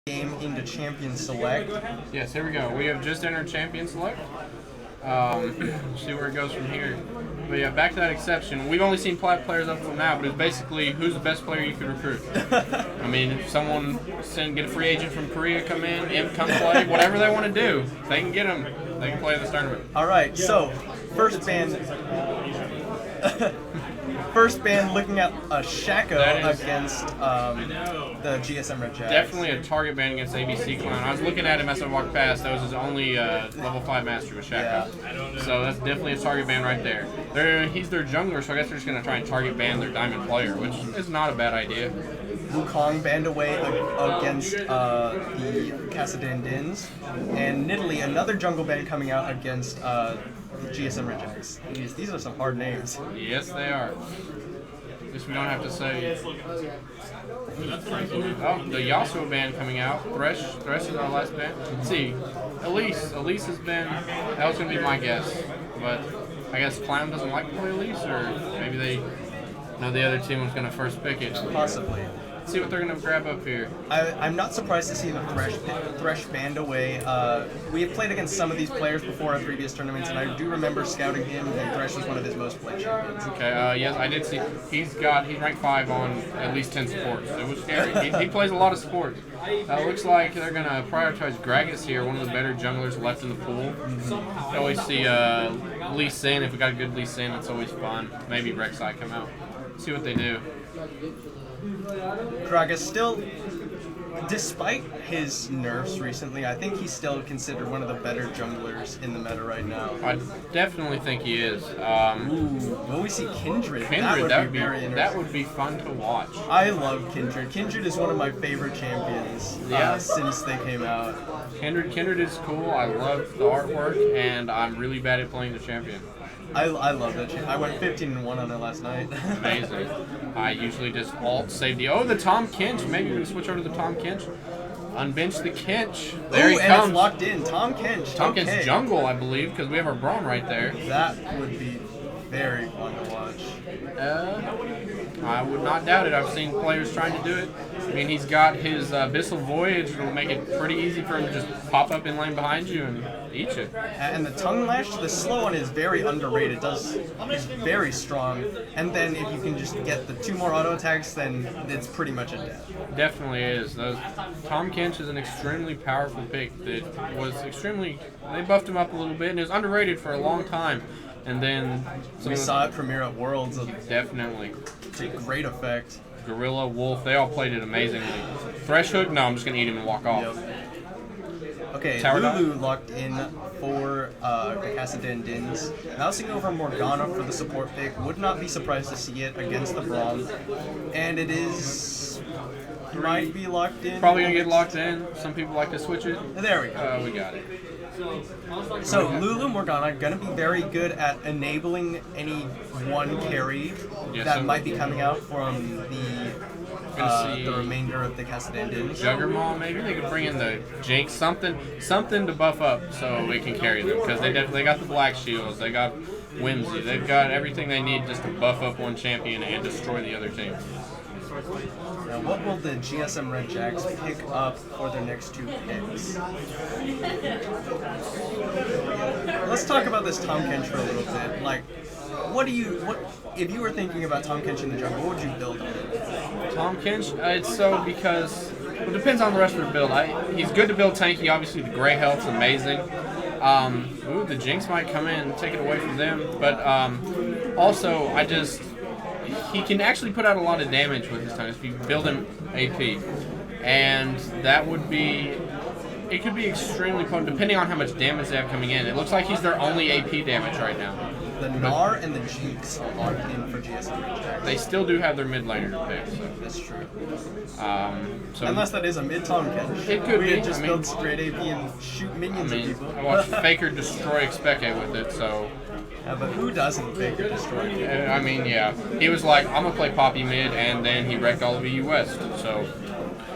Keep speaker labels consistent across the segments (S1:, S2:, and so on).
S1: game into Champion Select.
S2: Yes, here we go. We have just entered Champion Select. See where it goes from here. But yeah, back to that exception. We've only seen plat players up until now, but it's basically who's the best player you could recruit. I mean, if someone get a free agent from Korea, come play, whatever they want to do, they can get them. They can play this tournament.
S1: All right, so first band looking at a Gecko against the GSM Red Jags.
S2: Definitely a target ban against ABC Clown. I was looking at him as I walked past. That was his only level 5 mastery with Gecko. Yeah. So that's definitely a target ban right there. He's their jungler, so I guess they're just going to try and target ban their diamond player, which is not a bad idea.
S1: Wukong banned away against the Kassidandinhs. And Nidalee, another jungle ban coming out against GSM Red Jags. These are some hard names.
S2: Yes, they are. At least we don't have to say. Oh, the Yasuo band coming out. Thresh is our last band. Let's see. Elise has been. That was going to be my guess. But I guess Clown doesn't like to play Elise, or maybe they know the other team was going to first pick it.
S1: Possibly.
S2: Let's see what they're going to grab up here.
S1: I'm not surprised to see the Thresh banned away. We have played against some of these players before at previous tournaments, and I do remember scouting him, and Thresh was one of his most played champions.
S2: Okay, yes, I did see. He's ranked 5 on at least 10 supports. It was scary. He plays a lot of supports. Looks like they're going to prioritize Gragas here, one of the better junglers left in the pool. I always see Lee Sin. If we got a good Lee Sin, it's always fun. Maybe Rek'Sai come out. See what they do.
S1: Gragas still, despite his nerfs recently, I think he's still considered one of the better junglers in the meta right now.
S2: I definitely think he is.
S1: Will we see Kindred? That would be very interesting.
S2: That would be fun to watch.
S1: I love Kindred. Kindred is one of my favorite champions since they came out.
S2: Kindred is cool. I love the artwork, and I'm really bad at playing the champion.
S1: I love that champion. I went 15-1 on it last night.
S2: Amazing. I usually just alt save the. Oh, the Tom Kinch. Maybe we can switch over to the Tom Kinch. Unbench the Kinch. There he comes.
S1: And it's locked in. Tom Kinch.
S2: Tom Kinch jungle, I believe, because we have our Braum right there.
S1: That would be very fun to watch.
S2: I would not doubt it. I've seen players trying to do it. I mean, he's got his Abyssal Voyage, which will make it pretty easy for him to just pop up in lane behind you and eat you.
S1: And the Tongue Lash, the slow one is very underrated. It's very strong. And then if you can just get the 2 more auto attacks, then it's pretty much a death.
S2: Definitely is. Tom Kinch is an extremely powerful pick that was they buffed him up a little bit, and it was underrated for a long time. And then
S1: we saw it premiere at Worlds.
S2: Definitely.
S1: To great effect.
S2: Gorilla, Wolf, they all played it amazingly. Thresh Hook, no, I'm just going to eat him and walk off.
S1: Yep. Okay,
S2: Tower
S1: Lulu locked in for Kassidandinhs. Mousing over Morgana for the support pick. Would not be surprised to see it against the Braum. And it is... might be locked in.
S2: Probably going to get locked in. Some people like to switch it.
S1: There we go.
S2: We got it.
S1: So Lulu Morgana gonna be very good at enabling any one carry that might be coming out from the remainder of the Kassidandinhs.
S2: Juggermaw, maybe they could bring in the Jinx, something to buff up so we can carry them, because they definitely got the Black Shields, they got Whimsy, they've got everything they need just to buff up one champion and destroy the other team.
S1: Now, what will the GSM Red Jags pick up for their next 2 picks? Let's talk about this Tom Kinch for a little bit. Like, what if you were thinking about Tom Kinch in the jungle, what would you build on it?
S2: Tom Kinch, because it depends on the rest of the build. He's good to build tanky. Obviously, the gray health's amazing. The Jinx might come in and take it away from them, but also he can actually put out a lot of damage with his time if you build him AP. And that would be... it could be extremely potent depending on how much damage they have coming in. It looks like he's their only AP damage right now.
S1: The Gnar and the Jinx are locked in for GSM Red Jags.
S2: They still do have their mid laner to pick. So.
S1: That's true.
S2: So
S1: unless that is a mid Tom Kinch.
S2: It could be.
S1: Just build straight AP and shoot minions at people.
S2: I watched Faker destroy Expeke with it, so...
S1: but who doesn't Faker destroy people?
S2: I mean, yeah. He was like, I'm going to play Poppy mid, and then he wrecked all of EU West. So,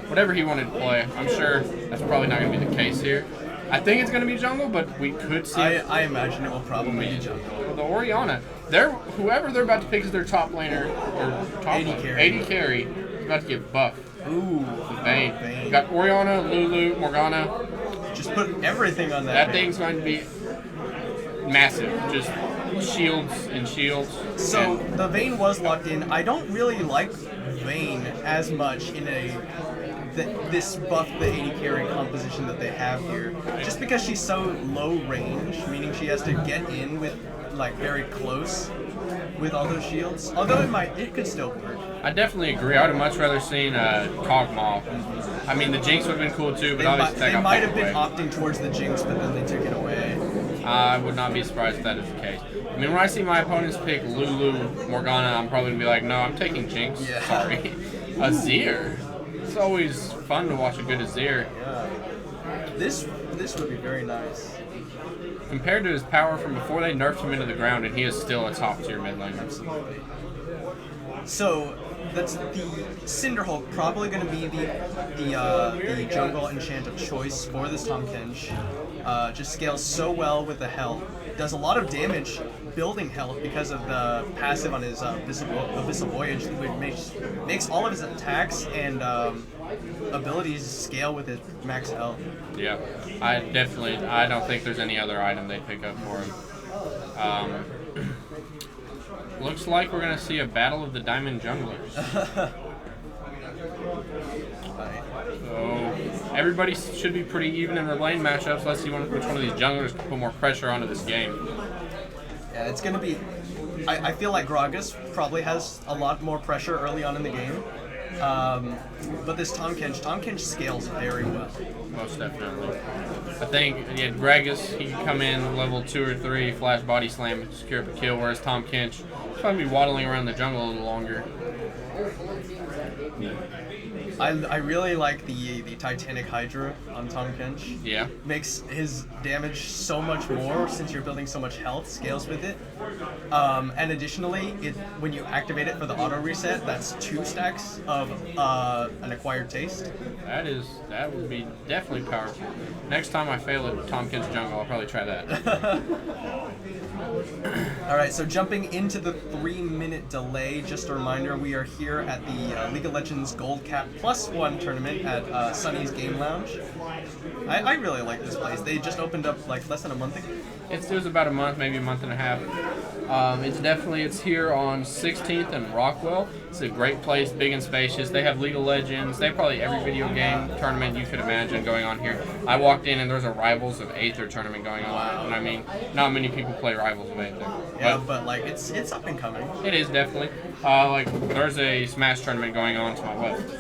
S2: whatever he wanted to play, I'm sure that's probably not going to be the case here. I think it's going to be jungle, but we could see...
S1: I imagine it will probably be jungle.
S2: Well, the Orianna, whoever they're about to pick as their top laner, or top
S1: 80
S2: carry, is about to get buffed.
S1: Ooh,
S2: The Vayne. We got Oriana, Lulu, Morgana.
S1: Just put everything on
S2: That
S1: Vayne.
S2: thing's going to be massive. Just shields and shields.
S1: So
S2: And
S1: the Vayne was locked in. I don't really like Vayne as much in this buff the 80 carry composition that they have here. Just because she's so low range, meaning she has to get in with like very close with all those shields. Although it could still work.
S2: I definitely agree. I would have much rather seen Kog'Maw. I mean, the Jinx would have been cool too, but obviously
S1: They
S2: that
S1: might
S2: got
S1: have been
S2: taken away.
S1: opting towards the Jinx, but then they took it away.
S2: I would not be surprised if that is the case. I mean, when I see my opponents pick Lulu, Morgana, I'm probably going to be like, no, I'm taking Jinx.
S1: Yeah.
S2: Sorry. Azir. It's always fun to watch a good Azir.
S1: Yeah. This would be very nice.
S2: Compared to his power from before they nerfed him into the ground, and he is still a top tier mid laner.
S1: Absolutely. So that's the Cinderhulk, probably going to be the jungle enchant of choice for this Tahm Kench. Just scales so well with the health. Does a lot of damage building health because of the passive on his Abyssal Voyage, which makes all of his attacks and abilities scale with his max health.
S2: Yeah, I don't think there's any other item they pick up for him. Looks like we're going to see a battle of the Diamond Junglers. So everybody should be pretty even in their lane matchups. Let's see which one of these junglers can put more pressure onto this game.
S1: Yeah, it's going to be... I feel like Gragas probably has a lot more pressure early on in the game. But this Tahm Kench scales very well.
S2: Most definitely. I think Gragas, he can come in level 2 or 3, flash body slam, secure up a kill, whereas Tahm Kench is going to be waddling around the jungle a little longer.
S1: I really like the Titanic Hydra on Tahm Kench.
S2: Yeah.
S1: Makes his damage so much more since you're building so much health, scales with it. And additionally, when you activate it for the auto reset, that's 2 stacks of an acquired taste.
S2: That would be definitely powerful. Next time I fail at Tahm Kench jungle, I'll probably try that.
S1: Alright, so jumping into the 3-minute delay, just a reminder, we are here at the League of Legends Gold Cap +1 tournament at Sunny's Game Lounge. I really like this place. They just opened up like less than a month ago.
S2: It was about a month, maybe a month and a half. It's here on 16th and Rockwell. It's a great place, big and spacious. They have League of Legends. They have probably every video game tournament you could imagine going on here. I walked in and there was a Rivals of Aether tournament going on.
S1: Wow.
S2: And I mean, not many people play Rivals of Aether.
S1: Yeah, but like it's up and coming.
S2: It is definitely. There's a Smash tournament going on to my left.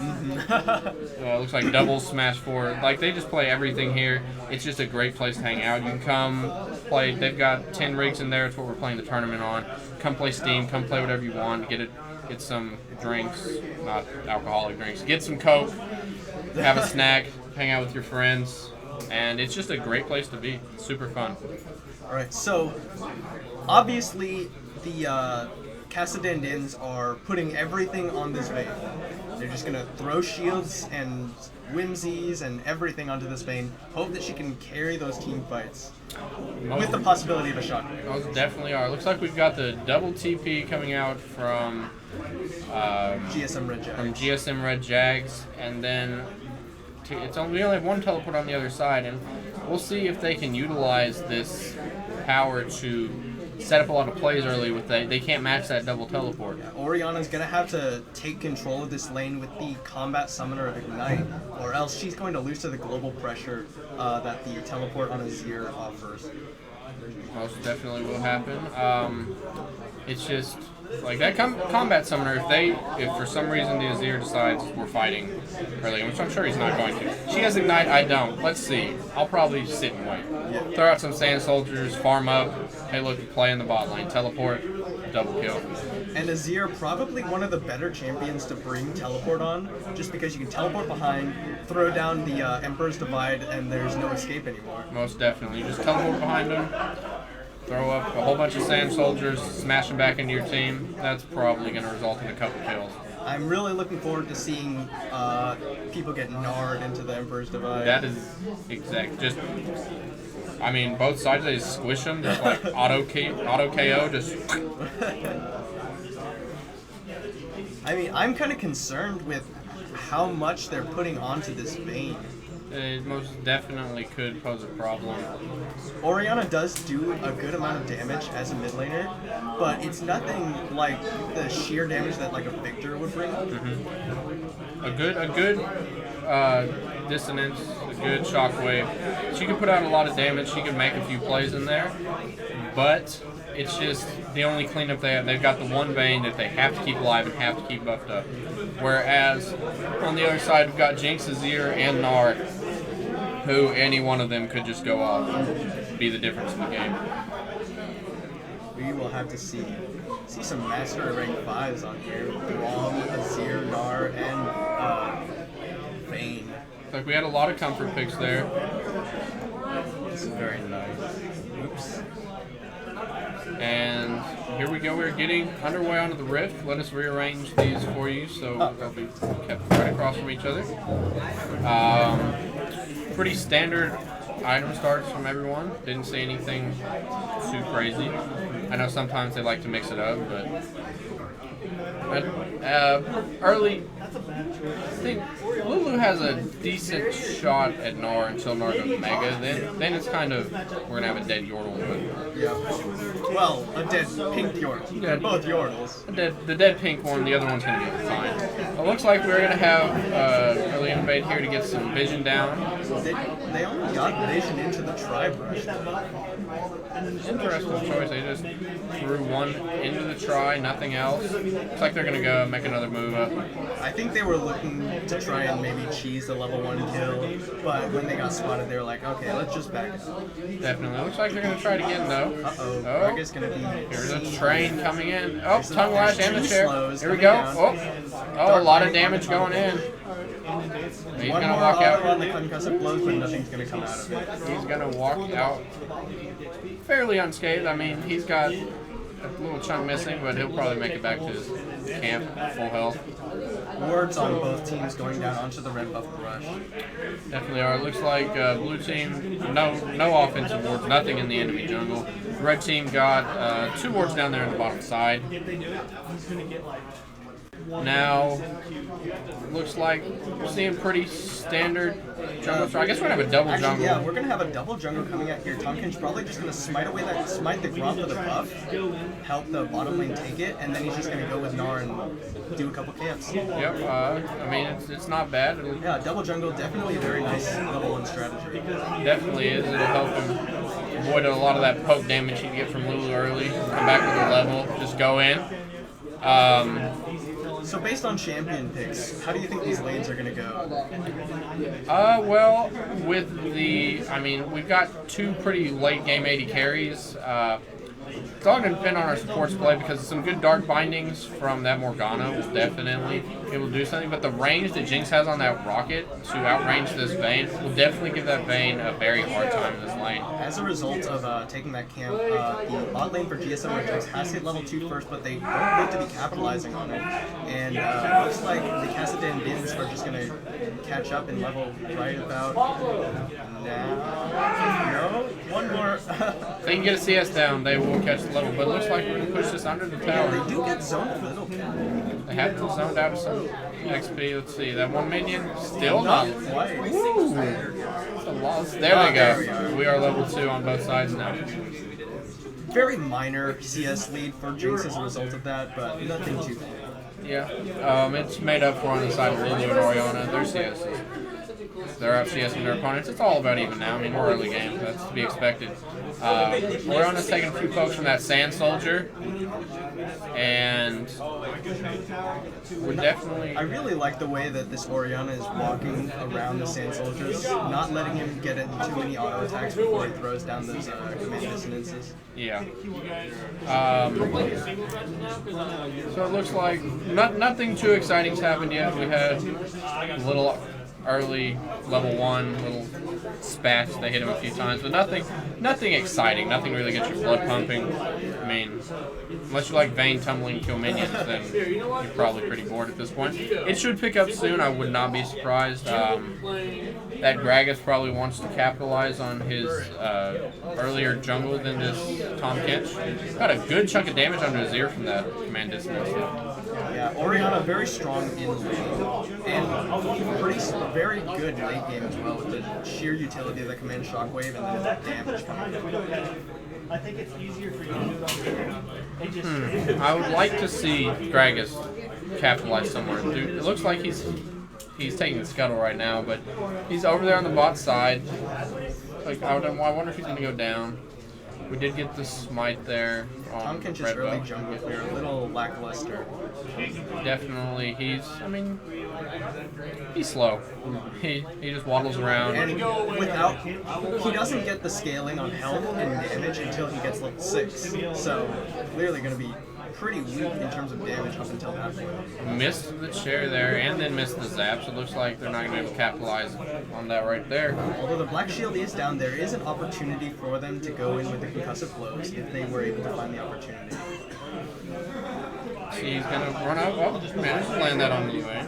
S2: It looks like double Smash 4. Like, they just play everything here. It's just a great place to hang out. You can come play. They've got 10 rigs in there. It's what we're playing the tournament on. Come play Steam. Come play whatever you want. Get some drinks, not alcoholic drinks. Get some Coke. Have a snack. Hang out with your friends. And it's just a great place to be. It's super fun.
S1: Alright, so obviously the Kassidandinhs are putting everything on this Vayne. They're just gonna throw shields and whimsies and everything onto this Vayne. Hope that she can carry those team fights with the possibility of a shot.
S2: Those definitely are. Looks like we've got the double TP coming out from
S1: GSM Red
S2: Jags, and then we only have one teleport on the other side, and we'll see if they can utilize this power to set up a lot of plays early with that. They can't match that double teleport.
S1: Yeah, Oriana's gonna have to take control of this lane with the combat summoner of Ignite, or else she's going to lose to the global pressure that the teleport on Azir offers.
S2: Most definitely will happen. It's just like that combat summoner. If for some reason the Azir decides we're fighting early, which I'm sure he's not going to. She has Ignite. I don't. Let's see. I'll probably sit and wait.
S1: Yeah.
S2: Throw out some sand soldiers, farm up. Hey, look, play in the bot lane. Teleport, double kill.
S1: And Azir, probably one of the better champions to bring teleport on, just because you can teleport behind, throw down the Emperor's Divide, and there's no escape anymore.
S2: Most definitely. You just teleport behind them, throw up a whole bunch of sand soldiers, smash them back into your team. That's probably going to result in a couple kills.
S1: I'm really looking forward to seeing people get gnarred into the Emperor's Divide.
S2: That is exact. Just, I mean, both sides, they just squish them, just like auto KO, just...
S1: I mean, I'm kind of concerned with how much they're putting onto this Vayne.
S2: It most definitely could pose a problem.
S1: Orianna does do a good amount of damage as a mid laner, but it's nothing like the sheer damage that like a Victor would bring.
S2: A good dissonance, a good shockwave. She can put out a lot of damage. She can make a few plays in there, but it's just the only cleanup they have. They've got the one Vayne that they have to keep alive and have to keep buffed up. Whereas on the other side, we've got Jinx, Azir, and Gnar, who any one of them could just go off and be the difference in the game.
S1: We will have to see some Master Rank 5s on here. Braum, Azir, Gnar, and Vayne.
S2: Like we had a lot of comfort picks there.
S1: This is very nice. Oops.
S2: And here we go. We're getting underway onto the Rift. Let us rearrange these for you so they'll be kept right across from each other. Pretty standard item starts from everyone. Didn't see anything too crazy. I know sometimes they like to mix it up, but early, I think Lulu has a decent shot at Gnar until Gnar goes Mega. Then it's kind of, we're going to have a dead Yordle. But
S1: yeah. Well, a dead pink Yordle.
S2: Yeah.
S1: Both Yordles.
S2: The dead pink one, the other one's going to be fine. It looks like we're going to have early invade here to get some vision down.
S1: They only got vision into the tri-brush.
S2: Interesting choice. They just threw one into the try, nothing else. Looks like they're going to go make another move up.
S1: I think they were looking to try and maybe cheese the level 1 kill, but when they got spotted, they were like, okay, let's just back it up.
S2: Definitely. Looks like they're going to try it again, though.
S1: Uh-oh. Gragas going to be...
S2: Here's a train coming in. Oh, tongue lash and the chair. Here we go.
S1: Down.
S2: Oh, a lot of damage going in. He's going to walk out.
S1: On the concussive blows, but nothing's going to come out of it.
S2: He's going to walk out fairly unscathed. I mean, he's got a little chunk missing, but he'll probably make it back to his camp full health.
S1: Wards on both teams going down onto the red buff brush.
S2: Definitely are. It looks like blue team, no offensive wards, nothing in the enemy jungle. Red team got 2 wards down there on the bottom side. Now, looks like we're seeing pretty standard jungle. So I guess we're going to have a double jungle.
S1: Yeah, we're going to have a double jungle coming out here. Tonkin's probably just going to smite the Gromp with a buff, help the bottom lane take it, and then he's just going to go with Gnar and do a couple camps.
S2: Yep, I mean, it's not bad.
S1: Yeah, double jungle, definitely a very nice level 1 strategy.
S2: Definitely is. It'll help him avoid a lot of that poke damage he'd get from Lulu early. Come back with a level, just go in.
S1: So based on champion picks, how do you think these lanes are going to go?
S2: Well, with we've got 2 pretty late game 80 carries. It's all going to depend on our supports play because some good dark bindings from that Morgana will definitely be able to do something. But the range that Jinx has on that rocket to outrange this Vayne will definitely give that Vayne a very hard time in this lane.
S1: As a result of taking that camp, the bot lane for GSM Regex has hit level 2 first, but they don't look to be capitalizing on it. And it looks like the Kassidandinhs are just going to catch up in level right about now. No? One more.
S2: If they can get a CS down, they will catch the level. But it looks like we're going to push this under the tower.
S1: Yeah, they do get zoned a little bit.
S2: They have been zoned out of some XP. Let's see. That one minion still not.
S1: Quite.
S2: Woo! It's a loss. There we go. We are level 2 on both sides now.
S1: Very minor CS lead for Jinx as a result of that, but nothing too bad.
S2: Yeah. It's made up for on the side of Lulu and Orianna. Their CSs. They're out CSing their opponents. It's all about even now. I mean, we're early game. That's to be expected. Orianna's taking a few pokes from that Sand Soldier. And we're definitely...
S1: I really like the way that this Orianna is walking around the Sand Soldiers, not letting him get in too many auto attacks before he throws down those command dissonances.
S2: Yeah. So it looks like nothing too exciting's happened yet. We had a little early level 1 little spats. They hit him a few times, but nothing exciting. Nothing really gets your blood pumping. I mean, unless you like Vayne tumbling kill minions, then you're probably pretty bored at this point. It should pick up soon. I would not be surprised. That Gragas probably wants to capitalize on his earlier jungle than this Tom Kench. Got a good chunk of damage under Azir from that command distance.
S1: Yeah, Yeah, Orianna very strong in lane, and very good late game as well with the sheer utility of the command shockwave and then the damage coming in.
S3: I think it's easier for you to do it on
S2: I would like to see Gragas capitalize somewhere. Dude, it looks like he's taking the scuttle right now, but he's over there on the bot side. Like I wonder if he's gonna go down. We did get the smite there.
S1: Tom Kench's early jungle here, a little lackluster.
S2: Definitely, he's slow. He just waddles around.
S1: And he doesn't get the scaling on health and damage until he gets level 6. So clearly going to be pretty weak in terms of damage up until that point.
S2: Missed the chair there and then missed the zaps. It looks like they're not going to be able to capitalize on that right there.
S1: Although the black shield is down, there is an opportunity for them to go in with the concussive blows if they were able to find the opportunity.
S2: He's going to run up. Oh, managed to land that on the way.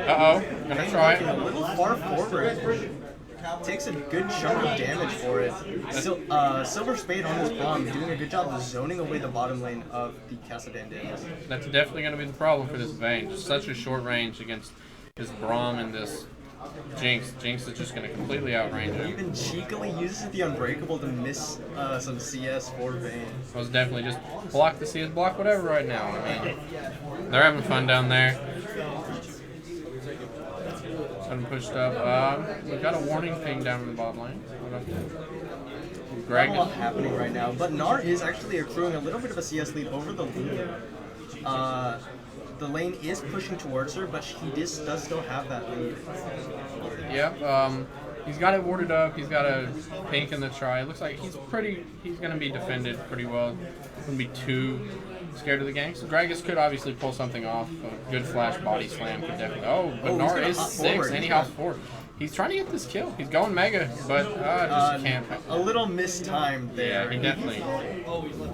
S2: Uh-oh. Going to try it.
S1: A little far forward. Takes a good chunk of damage for it. Silver Spade on this bomb, doing a good job of zoning away the bottom lane of the Kassidandinhs.
S2: That's definitely going to be the problem for this Vayne. Just such a short range against this Braum and this Jinx. Jinx is just going to completely outrange him.
S1: Even cheekily uses the Unbreakable to miss some CS for Vayne.
S2: I was definitely just block the CS, block whatever right now. I mean, they're having fun down there. Pushed up. We got a warning ping down in the bottom lane.
S1: Not a lot happening right now, but Gnar is actually accruing a little bit of a CS lead over the lane. The lane is pushing towards her, but he does still have that lead.
S2: Yep. He's got it warded up. He's got a pink in the try. It looks like he's going to be defended pretty well. Wouldn't be too scared of the gang. So Gragas could obviously pull something off. A good flash body slam could definitely. Oh, but Gnar is 6 and he hops forward. He's trying to get this kill. He's going mega, but just can't.
S1: A little mistimed there.
S2: Yeah, he definitely.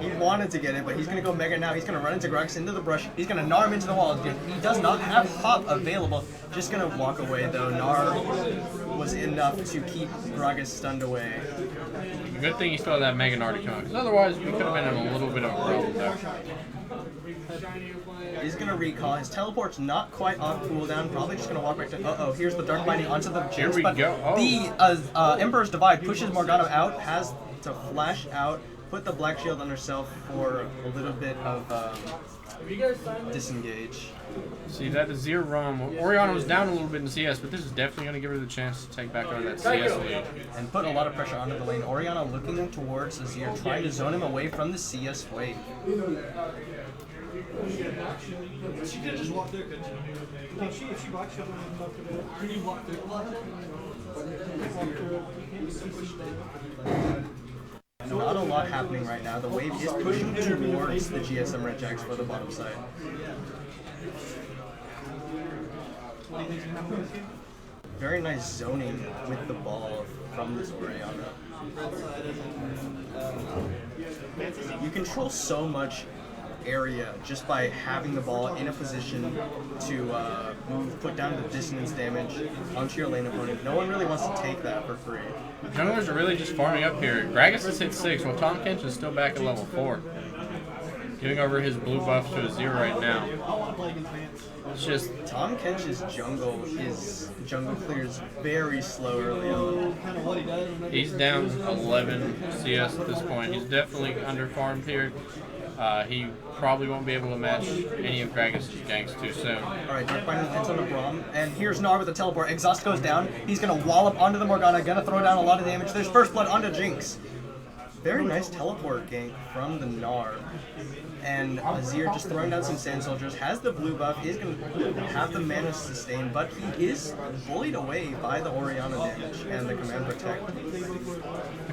S1: He wanted to get it, but he's going to go mega now. He's going to run into Gragas into the brush. He's going to Gnar him into the wall. He does not have pop available. Just going to walk away though. Gnar was enough to keep Gragas stunned away.
S2: Good thing he still had that Mega Gnar to come out, because otherwise we could have been in a little bit of a problem there.
S1: He's going to recall. His teleport's not quite off cooldown. Probably just going to walk back to... Uh-oh, here's the Dark Binding onto the Jinx.
S2: Here we go. Oh.
S1: The Emperor's Divide pushes Morgana out, has to flash out, put the Black Shield on herself for a little bit of disengage.
S2: See, that is Azir roam. Orianna was down a little bit in CS, but this is definitely going to give her the chance to take back over that CS lead.
S1: And put a lot of pressure onto the lane. Orianna looking towards Azir, trying to zone him away from the CS wave.
S3: She could just walk there, couldn't she? If she walked, she would have walked there. Can you walk there?
S1: Not a lot happening right now. The wave is pushing towards the GSM Red Jacks for the bottom side. Very nice zoning with the ball from this Orianna. You control so much area just by having the ball in a position to put down the dissonance damage onto your lane opponent. No one really wants to take that for free.
S2: Junglers are really just farming up here. Gragas has hit 6, while Tom Kench is still back at level 4. Giving over his blue buff to Azir right now. It's just
S1: Tom Kench's jungle clears very slow early on.
S2: He's down 11 CS at this point. He's definitely under farmed here. He probably won't be able to match any of Gragas' ganks too soon.
S1: Alright, Dark Binding hits on the Braum, and here's Gnar with the teleport. Exhaust goes down. He's going to wallop onto the Morgana, going to throw down a lot of damage. There's First Blood onto Jinx. Very nice teleport gank from the Gnar. And Azir just throwing down some Sand Soldiers, has the blue buff, is going to have the mana sustain, but he is bullied away by the Orianna damage and the Command Protect.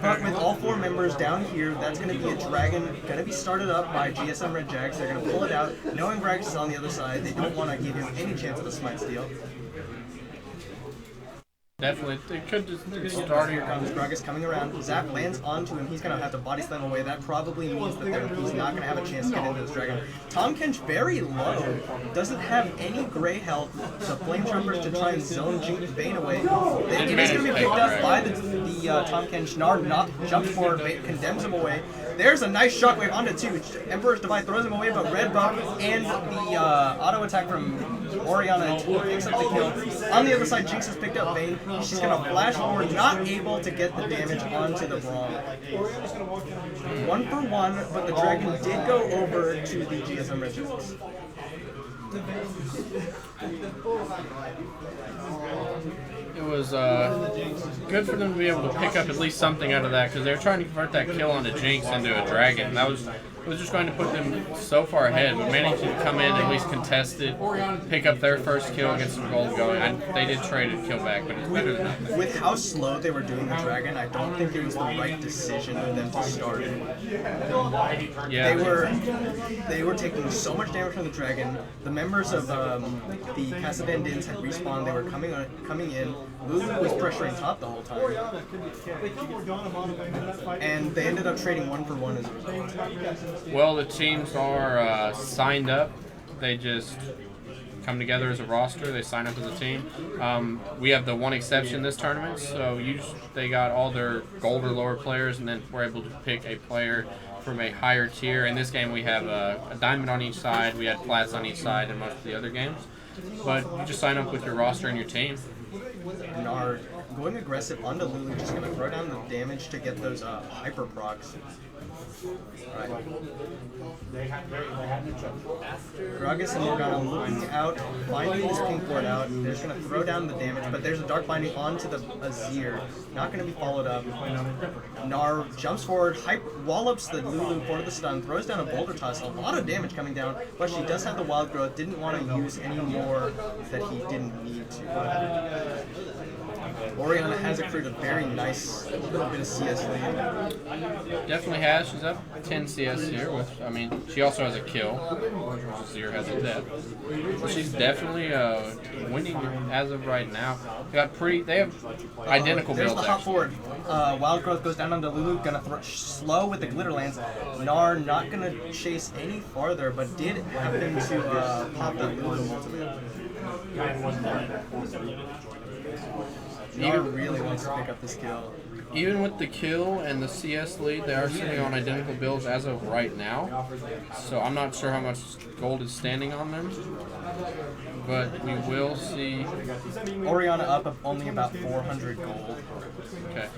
S1: But with all 4 members down here, that's going to be a Dragon, going to be started up by GSM Red Jacks. They're going to pull it out, knowing Gragas is on the other side. They don't want to give him any chance of a Smite Steal.
S2: Definitely, it could just
S1: Start here comes Gragas coming around. Zap lands onto him. He's going to have to body slam away. That probably means that he's not going to have a chance to get into this dragon. Tom Kench very low. Doesn't have any gray health. The Flame Trumpers to try and zone Bane away. It is going to be picked up by the Tom Kench. Nar not jumps forward, condemns him away. There's a nice shockwave onto 2. Emperor's Divide throws him away, but Red Buck and the auto attack from Oriana picks up the kill. On the other side, Jinx has picked up Bane. She's going to flash forward, not able to get the damage onto the Braum. 1 for 1, but the Dragon did go over to the GSM Regis.
S2: It was good for them to be able to pick up at least something out of that because they were trying to convert that kill onto Jinx into a dragon. That was just going to put them so far ahead, but managed to come in, at least contest it, pick up their first kill, get some gold going. They did trade a kill back, but it's better than nothing.
S1: With how slow they were doing the dragon, I don't think it was the right decision for them to start it.
S2: Yeah,
S1: they were taking so much damage from the dragon. The members of the Kassidandinhs had respawned. They were coming in. Lulu was pressuring top the whole time, and they ended up trading 1 for 1 as a result.
S2: Well, the teams are signed up. They just come together as a roster. They sign up as a team. We have the one exception this tournament, so they got all their gold or lower players, and then we're able to pick a player from a higher tier. In this game, we have a diamond on each side. We had plats on each side in most of the other games. But you just sign up with your roster and your team.
S1: Nard going aggressive onto Lulu, just going to throw down the damage to get those hyper procs. Right. Gragas and Morgana looking out, finding this pink ward out. They're just going to throw down the damage, but there's a dark binding onto the Azir. Not going to be followed up. Nar jumps forward, wallops the Lulu for the stun, throws down a boulder toss. A lot of damage coming down, but she does have the wild growth. Didn't want to use any more that he didn't need to. Oriana has accrued a very nice little bit of CS lead.
S2: Definitely has. She's up 10 CS here. She also has a kill. Azir has a death. So she's definitely winning as of right now. They have identical
S1: There's
S2: builds.
S1: The hop forward. Wild growth goes down onto Lulu. Gonna slow with the glitter lance. Nar not gonna chase any farther, but did happen to pop that Lulu ultimate. Nar really wants to pick up this kill.
S2: Even with the kill and the CS lead, they are sitting on identical builds as of right now. So I'm not sure how much gold is standing on them. But we will see.
S1: Oriana up only about 400 gold.
S2: Okay.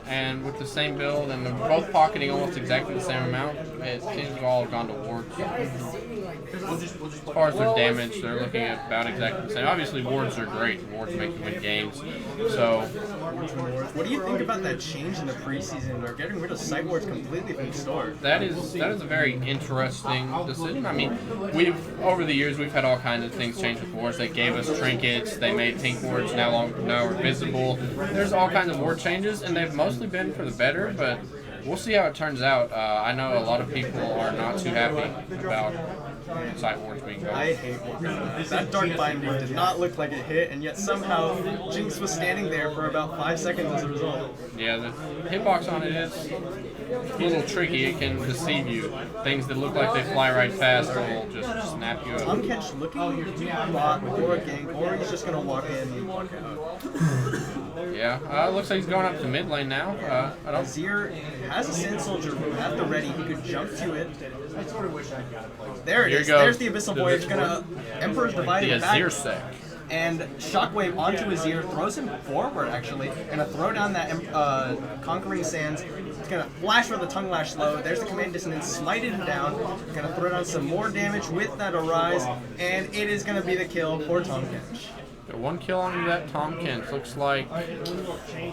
S2: And with the same build, and they're both pocketing almost exactly the same amount, it seems to all have gone to wards. As far as their damage, they're looking at about exactly the same. Obviously, wards are great. Wards make you win games. So,
S1: what do you think about that change in the preseason? They're getting rid of sight wards completely from the start.
S2: That is a very interesting decision. Over the years we've had all kinds of things change with wards. They gave us trinkets. They made pink wards now are visible. There's all kinds of ward changes, and they've mostly been for the better. But we'll see how it turns out. I know a lot of people are not too happy about sight wards being gone.
S1: I hate wards. That dark binding did not look like it hit, and yet somehow Jinx was standing there for about 5 seconds as a result.
S2: Yeah, the hitbox on it is a little tricky. It can deceive you. Things that look like they fly right past will just snap you up.
S1: Tom Kench looking to block for a gank, or he's just going to walk in and walk out.
S2: Yeah, looks like he's going up to mid lane now.
S1: Azir has a Sand Soldier at the ready. He could jump to it. There it is. There's the Abyssal Voyage. Emperor's Divide
S2: the
S1: back.
S2: Azir sec.
S1: And Shockwave onto Azir, throws him forward actually. Gonna throw down that Conquering Sands. It's gonna flash for the Tongue Lash slow. There's the Command Dissonance, smited him down. Gonna throw down some more damage with that Arise. And it is gonna be the kill for Tom Kench.
S2: Got one kill on that Tom Kench. Looks like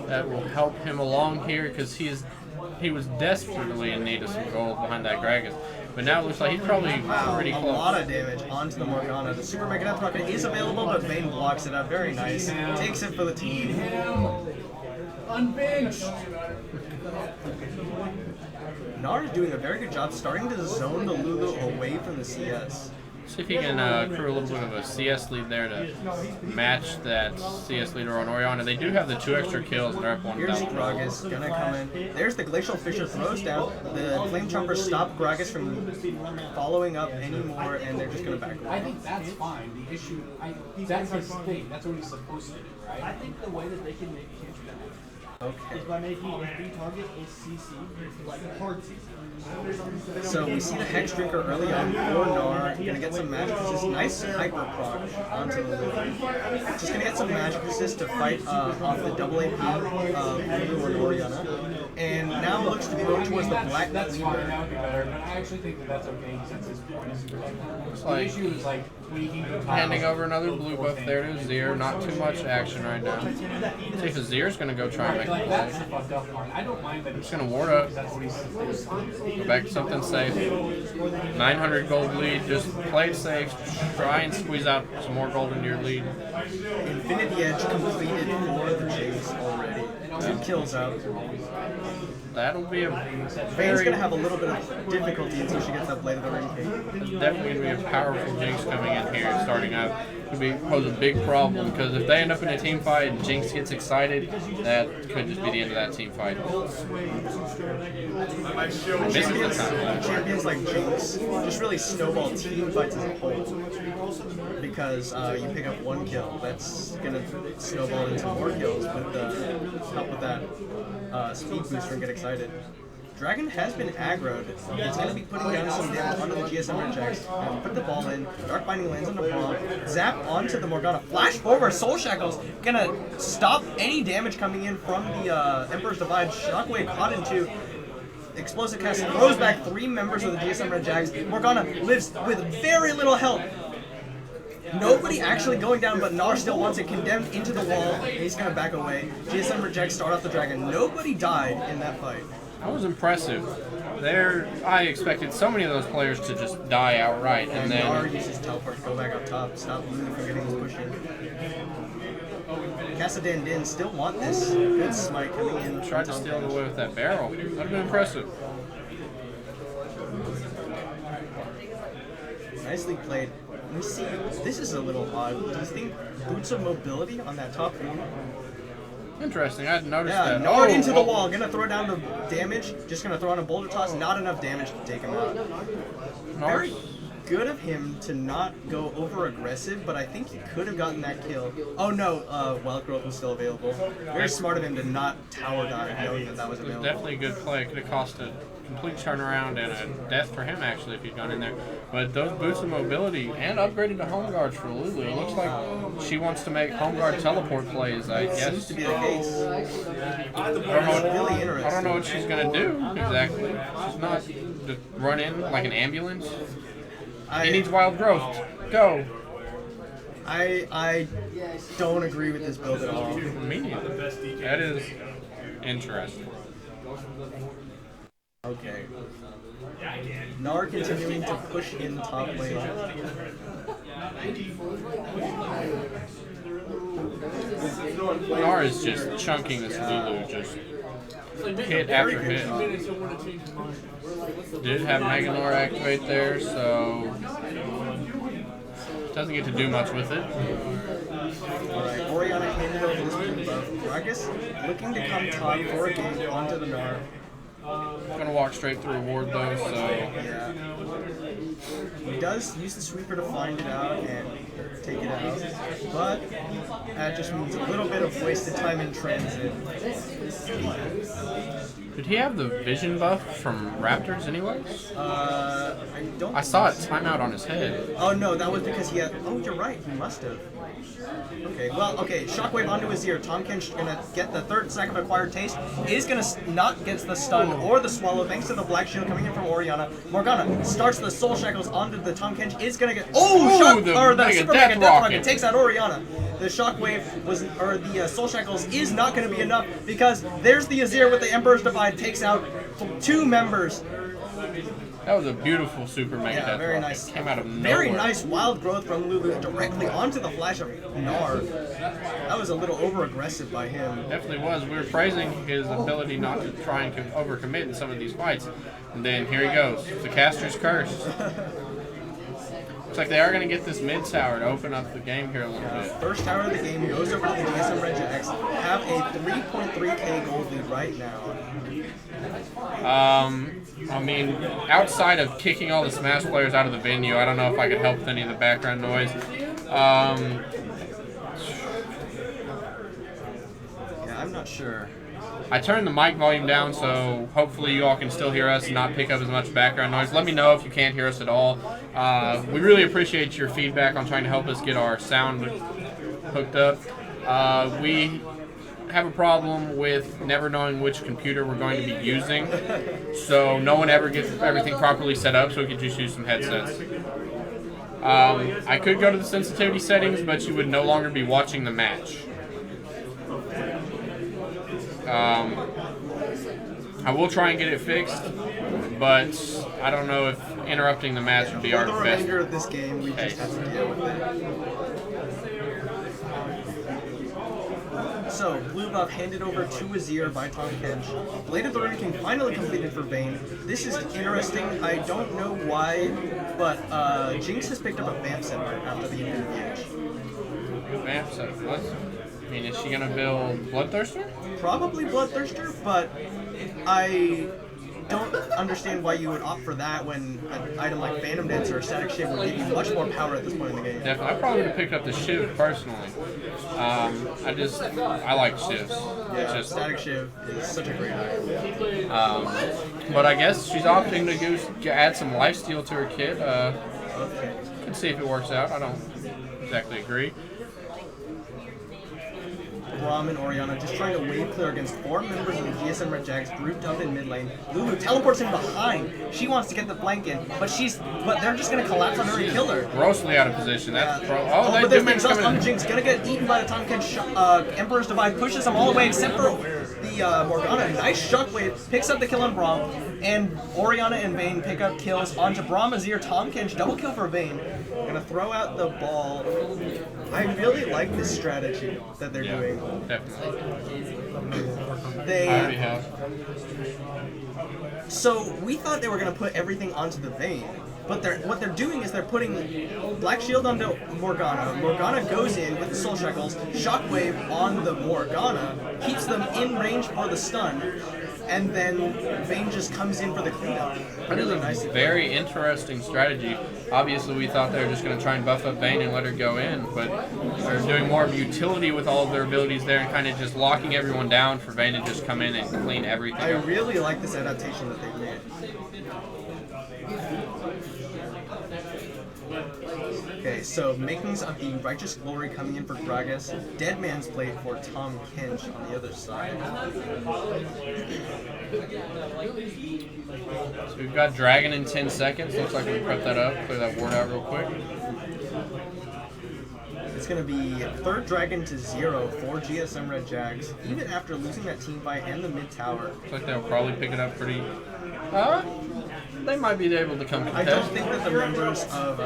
S2: that will help him along here because he was desperately in need of some gold behind that Gragas. But now it looks like he's probably pretty close.
S1: A lot of damage onto the Morgana. The Super Mega Death Rocket is available, but Bane blocks it up. Very nice. Takes it for the team.
S3: Unbenched.
S1: Nar is doing a very good job starting to zone the Lulu away from the CS.
S2: See if he can accrue a little bit of a CS lead there to match that CS leader on Oriana. They do have the 2 extra kills, and they're up 1,000.
S1: Here's Gragas gonna come in. There's the Glacial Fissure throws down. The Flame Chomper stop Gragas from following up anymore, and they're just gonna back away.
S4: I think that's fine. The issue, that's his thing. That's what he's supposed to do, right?
S3: I think the way that they can make change that
S1: Okay.
S3: is by making every target a CC, like hard CC.
S1: So we see the Hex Drinker early on for Gnar. Gonna get some magic resist. Nice hyper proc onto the Lulu. Just gonna get some magic resist to fight off the double AP Lulu and Oriana. And now looks to go towards the Black
S4: That's fine.
S1: Cleaver.
S4: That would be better. But I actually think that that's okay since his point is
S2: Looks
S4: the
S2: like
S4: issue is like when he can go top.
S2: handing over another blue buff there to Azir. Not too much action right now. See if Azir's going to go try and make a
S4: Like that's the
S2: play.
S4: fucked up part. I don't mind that he's
S2: Just going to ward up.
S4: that's what he's supposed to do.
S2: Go back to something safe. 900 gold lead. Just play it safe. Try and squeeze out some more gold into your lead.
S1: Infinity Edge completed for the Jinx already. 2 kills out.
S2: That'll be a
S1: Fane's
S2: very,
S1: gonna have a little bit of difficulty until she gets that Blade of the Ring cake.
S2: definitely going to be a powerful Jinx coming in here and starting out. Could pose a big problem because if they end up in a team fight and Jinx gets excited, that could just be the end of that team fight. This is the time.
S1: Champions like Jinx just really snowball team fights as a whole. Because you pick up 1 kill, that's gonna snowball into more kills with the help with that speed booster and get excited. Dragon has been aggroed. It's going to be putting down some damage onto the GSM rejects. Put the ball in. Dark Binding lands on the bomb. Zap onto the Morgana. Flash forward. Soul Shackles. Gonna stop any damage coming in from the Emperor's Divide. Shockwave caught into Explosive Cast. Throws back 3 members of the GSM Red Jags. Morgana lives with very little health. Nobody actually going down, but Gnar still wants it condemned into the wall. He's going to back away. GSM rejects, start off the dragon. Nobody died in that fight.
S2: That was impressive. I expected so many of those players to just die outright, and
S1: Gnar
S2: then
S1: uses teleport to go back up top. Stop Lulu from getting this push in. Kassidandinhs still want this. Good smite coming in.
S2: tried to steal away with that barrel. That'd have been impressive.
S1: Nicely played. Let me see. This is a little odd. Do you think boots of mobility on that top one?
S2: Interesting. I hadn't noticed
S1: Yeah,
S2: that.
S1: Gnar into the wall. Gonna throw down the damage. Just gonna throw on a boulder toss. Not enough damage to take him out. Very good of him to not go over aggressive, but I think he could have gotten that kill. Oh no, Wild Growth was still available. Very smart of him to not tower dive knowing that that was
S2: It was
S1: available.
S2: definitely a good play. It could have cost a complete turnaround and a death for him, actually, if he'd gone in there. But those boots of mobility and upgraded to home guards for Lulu. It looks like she wants to make home guard teleport plays, I
S1: Seems
S2: guess.
S1: to be the case.
S2: I don't know what she's going to do, exactly. She's not to run in like an ambulance. He needs wild growth. Go.
S1: I don't agree with this build at all.
S2: Me neither. That is interesting.
S1: Okay. Gnar continuing to push in top lane.
S2: Gnar is just chunking this Lulu, just hit after hit. Did have Mega Gnar activate there, so doesn't get to do much with it.
S1: Alright, Oriana handed over this blue buff. Gragas looking to come top for a game onto the Gnar.
S2: Gonna walk straight through a ward though, so
S1: Yeah. He does use the sweeper to find it out and take it out, but that just means a little bit of wasted time in transit.
S2: did he have the vision buff from Raptors anyways?
S1: I don't.
S2: I saw it timeout on his head.
S1: Oh no, that was because he had. Oh, you're right. He must have. Okay, well, okay. Shockwave onto his ear. Tahm Kench gonna get the 3rd stack of Acquired Taste. Is gonna not get the stun or the swallow thanks to the Black Shield coming in from Oriana. Morgana starts the Soul Shackles onto the Tahm Kench. Is gonna get. Oh,
S2: the
S1: Super
S2: Death
S1: Mega Death
S2: Rocket.
S1: Rocket takes out Oriana. The Shockwave was, or the Soul Shackles is not gonna be enough because there's the Azir with the Emperor's Divide takes out 2 members.
S2: That was a beautiful super mega
S1: Yeah,
S2: death
S1: very
S2: rocket.
S1: nice.
S2: Came out of nowhere.
S1: Very nice wild growth from Lulu directly onto the flash of Gnar. That was a little over aggressive by him.
S2: Definitely was. We were praising his ability not to try and overcommit in some of these fights. And then here he goes. The caster's curse. Looks like they are going to get this mid tower to open up the game here a little bit.
S1: First tower of the game goes over to the GSM Red Jags. Have a 3.3k gold lead right now.
S2: I mean, outside of kicking all the Smash players out of the venue, I don't know if I could help with any of the background noise.
S1: Yeah, I'm not sure.
S2: I turned the mic volume down, so hopefully you all can still hear us and not pick up as much background noise. Let me know if you can't hear us at all. We really appreciate your feedback on trying to help us get our sound hooked up. We have a problem with never knowing which computer we're going to be using, so no one ever gets everything properly set up, so we could just use some headsets. I could go to the sensitivity settings, but you would no longer be watching the match. I will try and get it fixed, but I don't know if interrupting the match would be our
S1: For the
S2: best.
S1: remainder of this game, we just have to deal with it. So, blue buff handed over to Azir by Tom Kench. Blade of the Ruined King finally completed for Vayne. This is interesting. I don't know why, but Jinx has picked up a Vamp set after the end of the match.
S2: Vamp set. What? I mean, is she gonna build Bloodthirster?
S1: Probably Bloodthirster, but I don't understand why you would opt for that when an item like Phantom Dance or Static Shiv would give you much more power at this point in the game.
S2: Definitely. I probably would have picked up the Shiv personally. I like Shivs.
S1: Yeah, Static Shiv is such a great item.
S2: But I guess she's opting to add some lifesteal to her kit.
S1: Okay.
S2: Could see if it works out. I don't exactly agree.
S1: Braum and Orianna just trying to wave clear against 4 members of the GSM Red Jags grouped up in mid lane. Lulu teleports in behind. She wants to get the flank in, but they're just gonna collapse on her and kill her.
S2: Grossly out of position. That's
S1: but there's the exhaust on Jinx. Gonna get eaten by the Tom Kench. Emperor's Divide pushes them all the way except for the Morgana. Nice shockwave, picks up the kill on Braum, and Orianna and Vayne pick up kills onto Braum, Azir, Tom Kench. Double kill for Vayne. Gonna throw out the ball. I really like this strategy that they're doing.
S2: Definitely.
S1: So we thought they were gonna put everything onto the Vayne, but what they're doing is they're putting Black Shield onto Morgana. Morgana goes in with the Soul Shackles, Shockwave on the Morgana, keeps them in range for the stun, and then Vayne just comes in for the cleanup.
S2: That is a very interesting strategy. Obviously, we thought they were just going to try and buff up Vayne and let her go in, but they're doing more of utility with all of their abilities there and kind of just locking everyone down for Vayne to just come in and clean everything
S1: I
S2: up.
S1: really like this adaptation that they've made. Okay, so makings of the Righteous Glory coming in for Gragas, Dead Man's Blade for Tom Kench on the other side.
S2: So we've got Dragon in 10 seconds. Looks like we can prep that up, clear that ward out real quick.
S1: It's going to be third Dragon to 0 for GSM Red Jags, even after losing that team fight and the mid tower.
S2: Looks like they'll probably pick it up pretty... they might be able to come
S1: I
S2: contest.
S1: don't think that the members of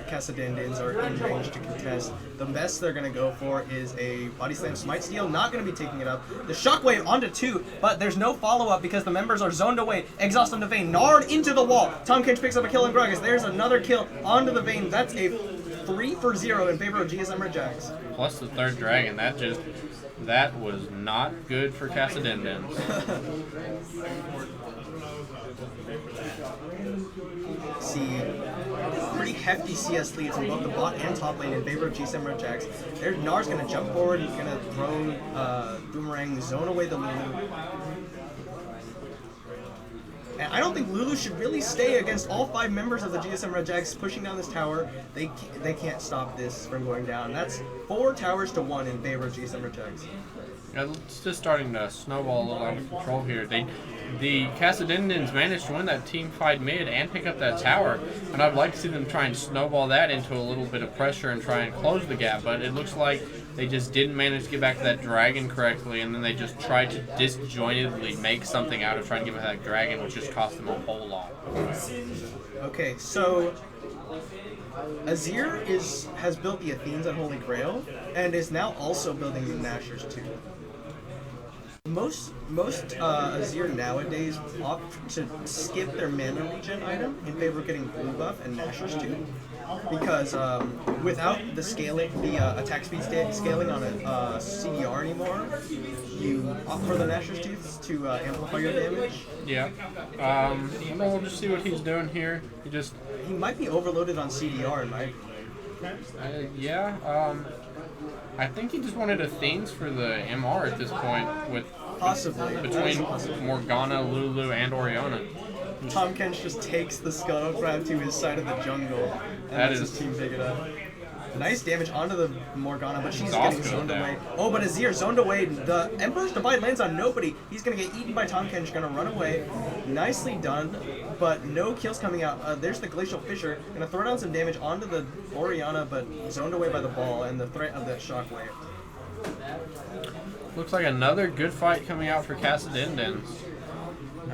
S1: Kassidandinhs are in range to contest. The best they're going to go for is a Body Slam Smite Steal, not going to be taking it up. The Shockwave onto 2, but there's no follow-up because the members are zoned away. Exhaust on the Vayne, Nard into the wall. Tom Kench picks up a kill on Gragas. There's another kill onto the Vayne. That's a 3 for 0 in favor of GSM Red Jags.
S2: Plus the third Dragon, that was not good for Kassidandinhs.
S1: See, pretty hefty CS leads in both the bot and top lane in favor of GSM Red Jags. There's Nar's gonna jump forward, he's gonna throw Boomerang, zone away the Lulu. And I don't think Lulu should really stay against all 5 members of the GSM Red Jags pushing down this tower. They can't stop this from going down. That's 4 towers to 1 in favor of GSM Red Jags.
S2: Yeah, it's just starting to snowball a little out of control here. The Kassidandinhs managed to win that team fight mid and pick up that tower, and I'd like to see them try and snowball that into a little bit of pressure and try and close the gap, but it looks like they just didn't manage to get back to that dragon correctly, and then they just tried to disjointedly make something out of trying to get back to that dragon, which just cost them a whole lot.
S1: Okay, so Azir has built the Athenes on Holy Grail, and is now also building the Nashers too. Most Azir nowadays opt to skip their mana regen item in favor of getting blue buff and Nashers too. because without the scaling, the attack speed scaling on a CDR anymore, you opt for the Gnasher's Teeth to amplify your damage.
S2: Yeah. We'll just see what he's doing here.
S1: He might be overloaded on CDR in my opinion.
S2: Yeah. I think he just wanted Athenes for the MR at this point, with
S1: Possibly.
S2: between Morgana, Lulu, and Oriana.
S1: Tom Kench just takes the Scuttle Crab to his side of the jungle and
S2: That
S1: lets
S2: is-
S1: his team pick it up. Nice damage onto the Morgana, but she's
S2: It's
S1: getting
S2: also
S1: zoned
S2: down.
S1: away. Oh, but Azir zoned away. The Emperor's Divide lands on nobody. He's going to get eaten by Tom Kench, going to run away. Nicely done, but no kills coming out. There's the Glacial Fissure. Going to throw down some damage onto the Oriana, but zoned away by the ball and the threat of that Shockwave.
S2: Looks like another good fight coming out for Kassidandinhs.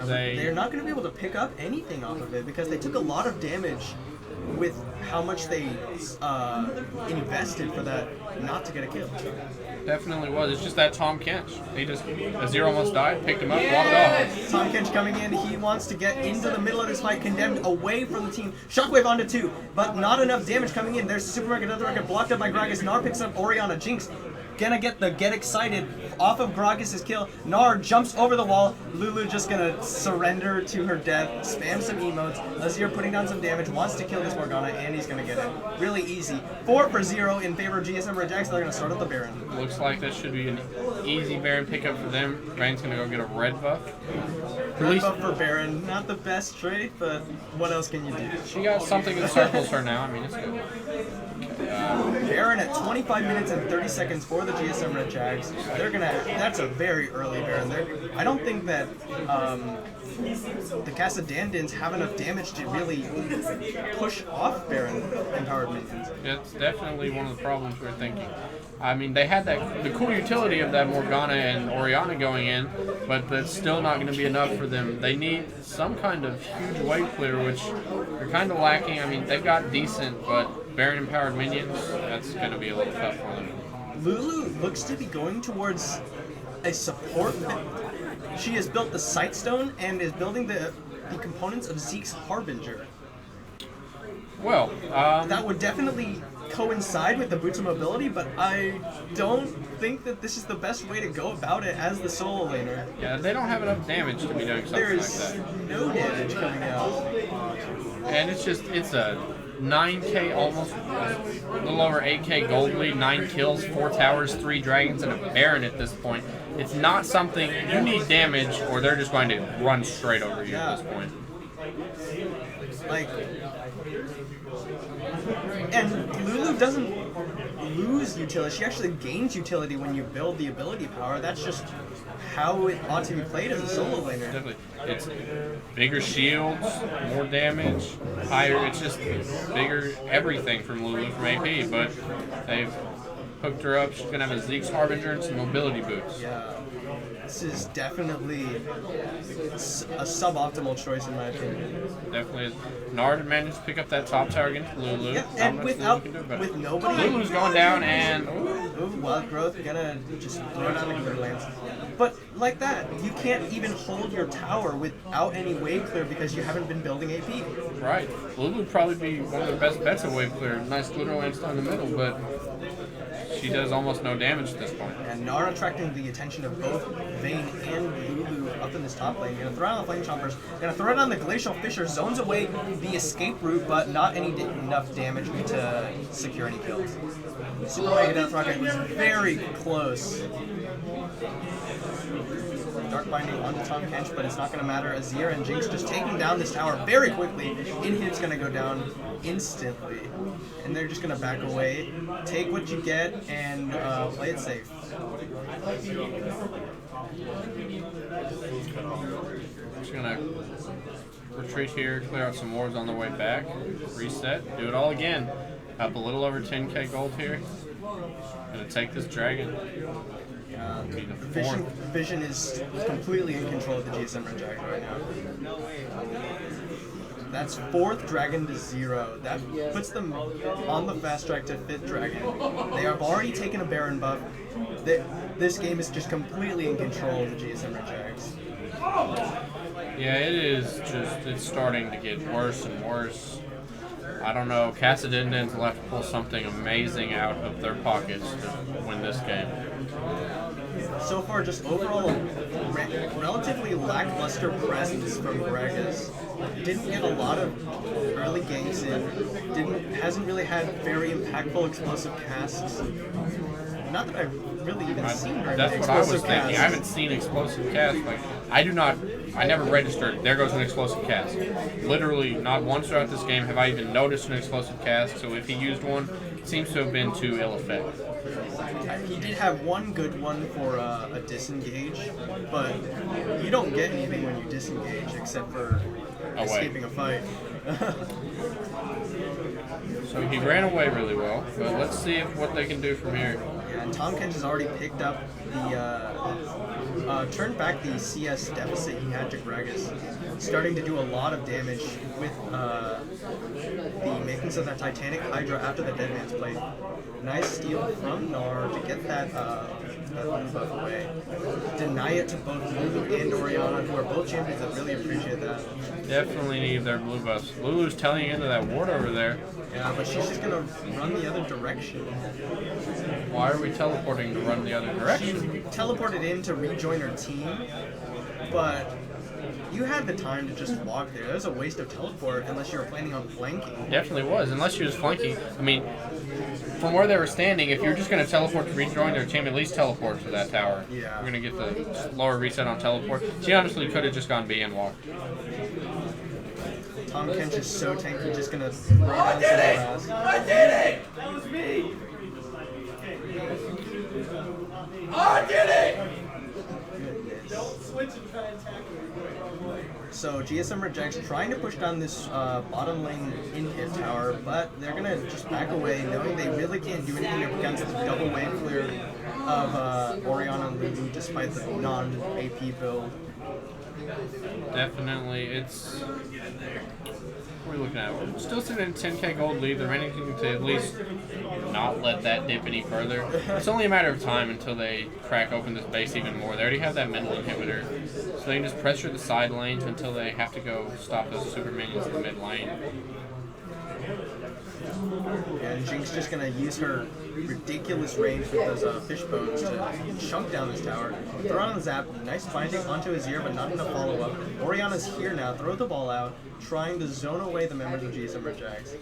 S1: They're not going to be able to pick up anything off of it because they took a lot of damage with how much they invested for that not to get a kill.
S2: Definitely was. It's just that Tom Kench. Azir almost died, picked him up, walked off.
S1: Tom Kench coming in, he wants to get into the middle of this fight, condemned away from the team. Shockwave onto 2, but not enough damage coming in. There's the Super Mega Death Rocket blocked up by Gragas. Nar picks up Oriana. Jinx gonna get the Get Excited off of Gragas' kill. Nar jumps over the wall. Lulu just gonna surrender to her death, spam some emotes. Azir putting down some damage, wants to kill this Morgana, and he's gonna get it. Really easy. 4 for 0 in favor of GSM Red Jacks. They're gonna start at the Baron.
S2: Looks like that should be an easy Baron pickup for them. Rain's gonna go get a red buff.
S1: Red buff for Baron, not the best trade, but what else can you do?
S2: She got something that circles her now. I mean, it's good.
S1: Baron at 25 minutes and 30 seconds for the GSM Red Jags. That's a very early Baron. I don't think that the Kassidandinhs have enough damage to really push off Baron empowered minions.
S2: It's definitely one of the problems we're thinking. I mean, they had the cool utility of that Morgana and Oriana going in, but that's still not going to be enough for them. They need some kind of huge wave clear, which they're kind of lacking. I mean, they've got decent, but Baron empowered minions, that's going to be a little tough for them.
S1: Lulu looks to be going towards a support build. She has built the Sightstone and is building the components of Zeke's Harbinger.
S2: Well,
S1: That would definitely coincide with the Boots of Mobility, but I don't think that this is the best way to go about it as the solo laner.
S2: yeah, they don't have enough damage to be doing
S1: There
S2: something like
S1: is
S2: that.
S1: no damage coming out.
S2: And it's a 9k, almost a little over 8k gold lead, 9 kills, 4 towers, 3 dragons, and a Baron at this point. It's not something, you need damage or they're just going to run straight over you at this point.
S1: Like, and Lulu doesn't lose utility. She actually gains utility when you build the ability power. That's just how it ought to be played as a solo laner.
S2: Definitely. It's bigger shields, more damage, higher, it's just bigger everything from Lulu from AP, but they've hooked her up. She's going to have a Zeke's Harbinger and some mobility boots.
S1: Yeah. This is definitely a suboptimal choice in my opinion.
S2: Definitely is. Nard managed to pick up that top tower against Lulu.
S1: Yeah,
S2: Not
S1: and
S2: much
S1: without
S2: Lulu can do, but
S1: with nobody.
S2: Lulu's going down and
S1: Ooh, Wild Growth gonna just throw down the clear lands. But like that, you can't even hold your tower without any wave clear because you haven't been building AP.
S2: right. Lulu would probably be one of the best bets at wave clear. Nice glitter lands down the middle, but she does almost no damage at this point.
S1: And Nara attracting the attention of both Vayne and Lulu up in this top lane. Gonna throw down the Flame Chompers. Gonna throw down the Glacial Fissure. Zones away the escape route, but not enough damage to secure any kills. Super Mega Death Rocket was very close. Dark Binding onto Tom Kench, but it's not going to matter. Azir and Jinx just taking down this tower very quickly. Inhib's going to go down instantly. And they're just going to back away, take what you get, and play it safe.
S2: Just gonna retreat here, clear out some wards on the way back, reset, do it all again. Up a little over 10k gold here. Gonna take this dragon. Be the fourth.
S1: Vision is completely in control of the GSM Red Jaguars right now. That's 4th dragon to 0. That puts them on the fast track to 5th dragon. They have already taken a Baron buff. This game is just completely in control of the GSM Red Jags.
S2: Yeah, it is just, it's starting to get worse and worse. I don't know. Kassidandinhs will have to pull something amazing out of their pockets to win this game.
S1: So far, just overall, relatively lackluster presence from Gragas. Didn't get a lot of early ganks in. Hasn't really had very impactful explosive casts. Not that I've really even seen very many
S2: That's what I was
S1: explosive
S2: thinking.
S1: casts.
S2: I haven't seen explosive cast. Like I never registered. There goes an explosive cast. Literally, not once throughout this game have I even noticed an explosive cast. So if he used one, it seems to have been to ill effect.
S1: He did have one good one for a disengage, but you don't get anything when you disengage except for escaping a fight.
S2: So he ran away really well, but let's see what they can do from here.
S1: Yeah, and Tom Kench has already picked up turned back the CS deficit he had to Gragas, starting to do a lot of damage with the makings of that Titanic Hydra after the Dead Man's Plate. Nice steal from Gnar to get that blue buff away. Deny it to both Lulu and Oriana, who are both champions that really appreciate that.
S2: Definitely need their blue buffs. Lulu's telling into that ward over there.
S1: Yeah, but she's just gonna run the other direction.
S2: Why are we teleporting to run the other direction?
S1: She teleported in to rejoin her team, but you had the time to just walk there. That was a waste of teleport unless you were planning on flanking.
S2: Definitely was, unless she was flanking. I mean, from where they were standing, if you're just going to teleport to rejoin their team, at least teleport to that tower.
S1: Yeah.
S2: We're going to get the lower reset on teleport. She honestly could have just gone B and walked.
S1: Tom Kench is so tanky, just gonna run into the grass.
S5: I did it! That was me! I did it!
S3: Don't switch and try and attack me.
S1: So GSM rejects trying to push down this bottom lane in-hit tower, but they're gonna just back away, knowing they really can't do anything against the double wave clear of Oriana and Lulu, despite the non-AP build.
S2: Definitely, it's... What are we looking at? We're still sitting in 10k gold lead. They're managing to at least not let that dip any further. It's only a matter of time until they crack open this base even more. They already have that mental inhibitor, so they can just pressure the side lanes until they have to go stop those super minions in the mid lane.
S1: And Jinx just gonna use her ridiculous range with those fish bones to chunk down this tower. Throw on the zap, nice binding onto his ear, but not enough follow up. Oriana's here now, throw the ball out, trying to zone away the members of GSM Rejects.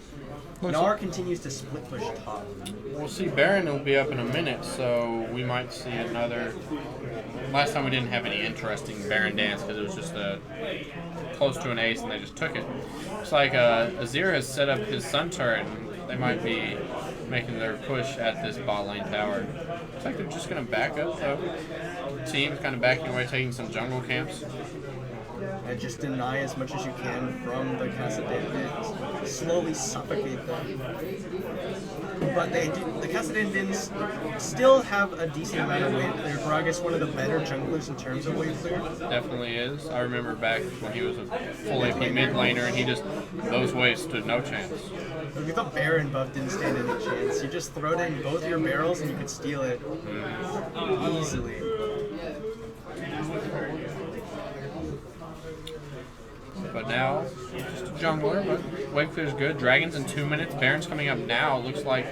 S1: Gnar continues to split push top.
S2: We'll see Baron will be up in a minute, so we might see another... Last time we didn't have any interesting Baron dance because it was just close to an ace and they just took it. It's like Azir has set up his sun turret and they might be making their push at this bot lane tower. Looks like they're just going to back up though. The team's kind of backing away, taking some jungle camps.
S1: And just deny as much as you can from the Kassidandinhs. Slowly suffocate them. But the Kassidandinhs still have a decent amount of wave clear. Gragas one of the better junglers in terms of wave clear.
S2: Definitely is. I remember back when he was a full AP mid laner and he just, those waves stood no chance.
S1: If the Baron buff didn't stand any chance, you just throw it in both your barrels and you could steal it easily.
S2: But now, just a jungler, but wave clear is good. Dragons in 2 minutes. Baron's coming up now. Looks like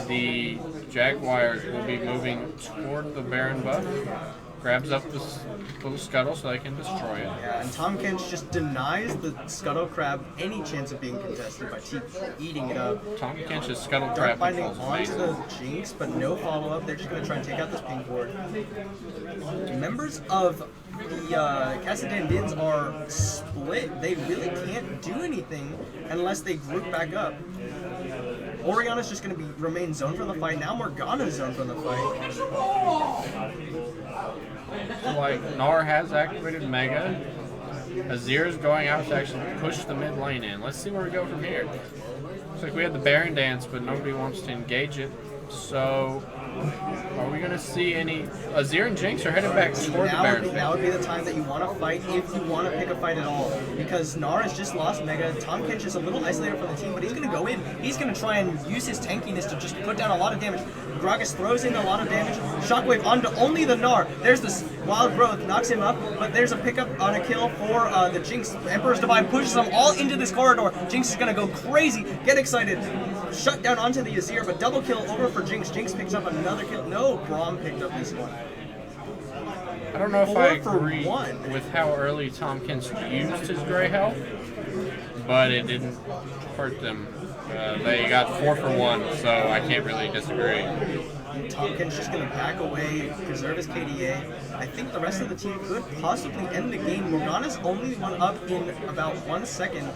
S2: the Jaguars will be moving toward the Baron buff. Grabs up this little scuttle so they can destroy it.
S1: Yeah, and Tom Kench just denies the Scuttle Crab any chance of being contested by eating it up.
S2: Tom Kench's scuttle
S1: Dark
S2: trap
S1: binding
S2: control
S1: onto
S2: is
S1: the
S2: amazing.
S1: Jinx, but no follow-up. They're just going to try and take out this pink board. Members of the Kassidandinhs are split. They really can't do anything unless they group back up. Oriana's just going to remain zoned from the fight. Now Morgana's zoned from the fight.
S2: Like, Gnar has activated Mega. Azir's going out to actually push the mid lane in. Let's see where we go from here. Looks like we had the Baron dance, but nobody wants to engage it. So, Are we gonna see any? Azir and Jinx are headed back toward the Baron.
S1: Now would be the time that you want to fight if you want to pick a fight at all. Because Gnar has just lost Mega. Tom Kench is a little isolated from the team, but he's going to go in. He's going to try and use his tankiness to just put down a lot of damage. Gragas throws in a lot of damage. Shockwave onto only the Gnar. There's this Wild Growth, knocks him up, but there's a pickup on a kill for the Jinx. Emperor's Divide pushes them all into this corridor. Jinx is going to go crazy, get excited. Shut down onto the Azir, but double kill over for Jinx. Jinx picks up another kill. No, Braum picked up this one.
S2: I don't know if I
S1: 4 for
S2: agree
S1: 1.
S2: with how early Tom Kench used his Grey Health, but it didn't hurt them. They got 4 for 1, so I can't really disagree.
S1: Tom Kench just going to back away, preserve his KDA. I think the rest of the team could possibly end the game. Morgana's only one up in about 1 second.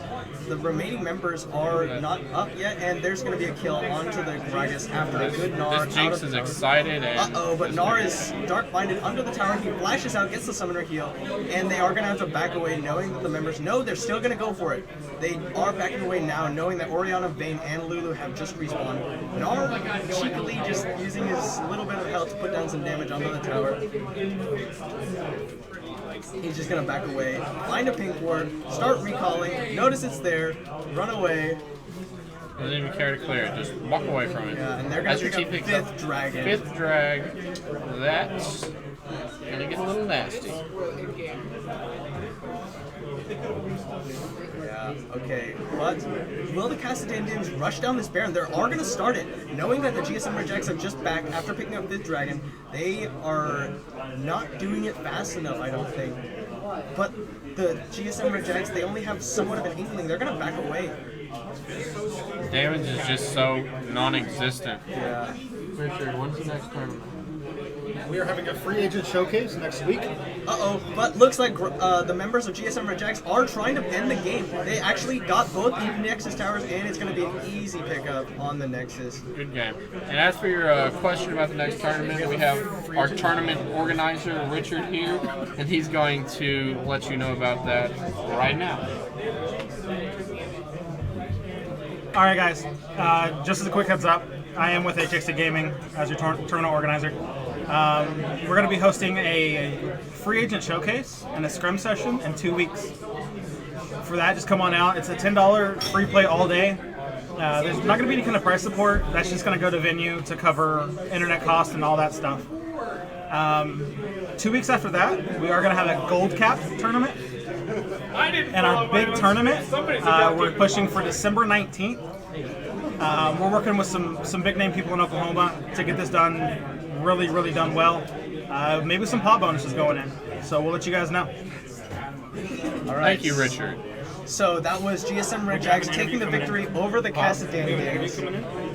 S1: The remaining members are not up yet, and there's going to be a kill onto the Gragas after a good Gnar.
S2: This Jinx is excited. And
S1: but Gnar is dark blinded under the tower. He flashes out, gets the summoner heal, and they are going to have to back away knowing that the members know they're still going to go for it. They are backing away now knowing that Orianna, Vayne, and Lulu have just respawned. Gnar cheekily just using his little bit of health to put down some damage onto the tower. He's just gonna back away, find a pink ward, start recalling, notice it's there, run away.
S2: Doesn't even care to clear it, just walk away from it.
S1: Yeah, and they're gonna
S2: As your
S1: pick
S2: team
S1: up
S2: picks up
S1: 5th dragon.
S2: 5th drag. That's gonna get a little nasty.
S1: Yeah, okay, but will the Kassidandinhs rush down this Baron? They are going to start it. Knowing that the GSM Rejects are just back after picking up 5th Dragon, they are not doing it fast enough, I don't think. But the GSM Rejects, they only have somewhat of an inkling. They're going to back away.
S2: Damage is just so non-existent.
S1: Yeah.
S2: Richard, when's the next tournament?
S3: We are having a free agent showcase next week.
S1: But looks like the members of GSM Rejects are trying to end the game. They actually got both the Nexus towers, and it's going to be an easy pickup on the Nexus.
S2: Good game. And as for your question about the next tournament, we have our tournament organizer, Richard, here, and he's going to let you know about that right now.
S6: All right, guys. Just as a quick heads up, I am with HXT Gaming as your tournament organizer. We're going to be hosting a free agent showcase and a scrim session in 2 weeks. For that, just come on out. It's a $10 free play all day. There's not going to be any kind of price support. That's just going to go to venue to cover internet costs and all that stuff. 2 weeks after that, we are going to have a gold cap tournament. And our big tournament, we're pushing for December 19th. We're working with some big name people in Oklahoma to get this done really done well. Maybe some pot bonuses going in. So we'll let you guys know.
S1: All right.
S2: Thank you, Richard.
S1: So that was GSM Rejects taking the victory over the Kassidandinhs.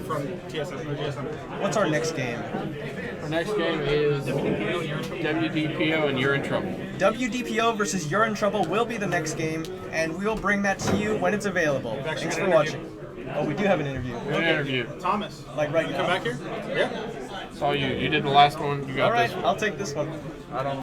S6: From TSS or GSM.
S1: What's our next game?
S2: Our next game is WDPO, and you're in trouble.
S1: WDPO versus You're in Trouble will be the next game, and we will bring that to you when it's available. Thanks for watching. Oh, we do have an interview.
S2: We have an interview.
S6: Thomas.
S1: Like right now.
S6: Come back here? Yeah.
S2: It's all you. You did the last one. You got
S1: All right,
S2: this one.
S1: I'll take this one.
S2: I don't